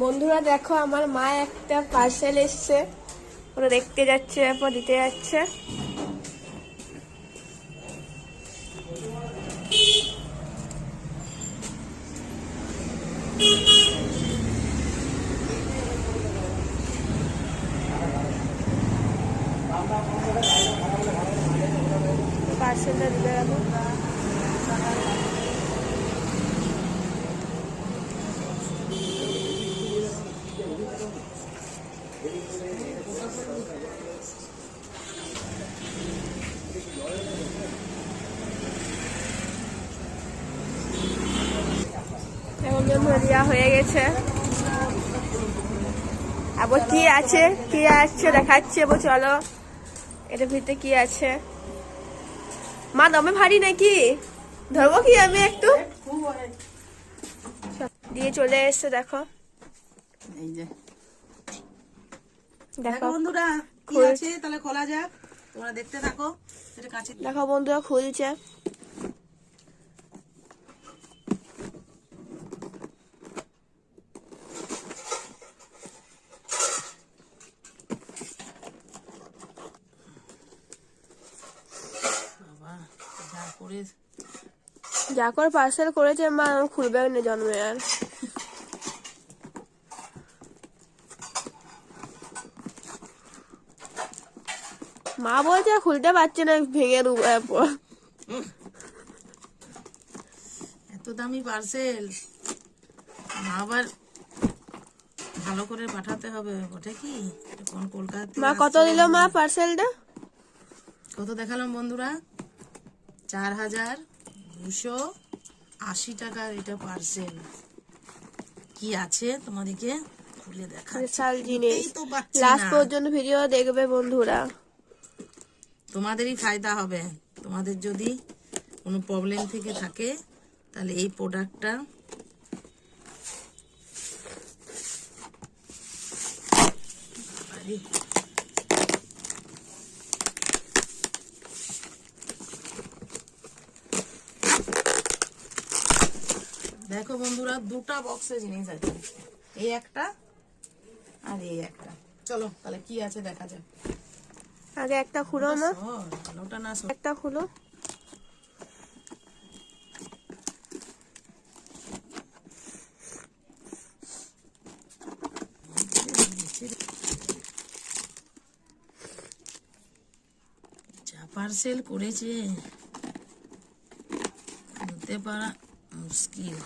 বন্ধুরা দেখো, আমার মা একটা পার্সেল এসছে, ওরা দেখতে যাচ্ছে, এরপর দিতে যাচ্ছে। পার্সেলটা দিতে যাবো। এখন জন্য দেওয়া হয়ে গেছে। আবার কি আছে দেখাচ্ছে। চলো, এটার ভিতরে কি আছে। মা দমে ভারী নাকি? ধরবো কি আমি একটু? দিয়ে চলে এসছে। দেখো এই যে দেখো বন্ধুরা কি আছে, তাহলে খোলা যাক, তোমরা দেখতে থাকো। এটা কাছে দেখো বন্ধুরা, খুলছে। যা করে পার্সেল করেছে মা, খুলবে না জন্মে আর। মা বলছে খুলতে পারছে না, ভেঙে দেবো। এত দামি পার্সেল, আবার ভালো করে পাঠাতে হবে। ওটা কি কোন কলকাতা? মা কত দিল মা পার্সেলটা? কত দেখালাম বন্ধুরা? 4,280 টাকার এটা পার্সেল। কি আছে তোমাদেরকে খুলে বিশাল জিনিস। দেখাচ্ছি। লাস্ট পর্যন্ত ভিডিও দেখবে বন্ধুরা, তোমাদেরই ফায়দা হবে। তোমাদের যদি কোনো প্রবলেম থেকে থাকে তাহলে এই প্রোডাক্টটা দেখো বন্ধুরা, দুটা বক্সে জিনিস আছে, এই একটা আর এই একটা। চলো তাহলে কি আছে দেখা যাক। আগে একটা খুলো না, ওটা না, একটা খুলো। যা পার্সেল করেছে খুলতে পারা মুশকিল।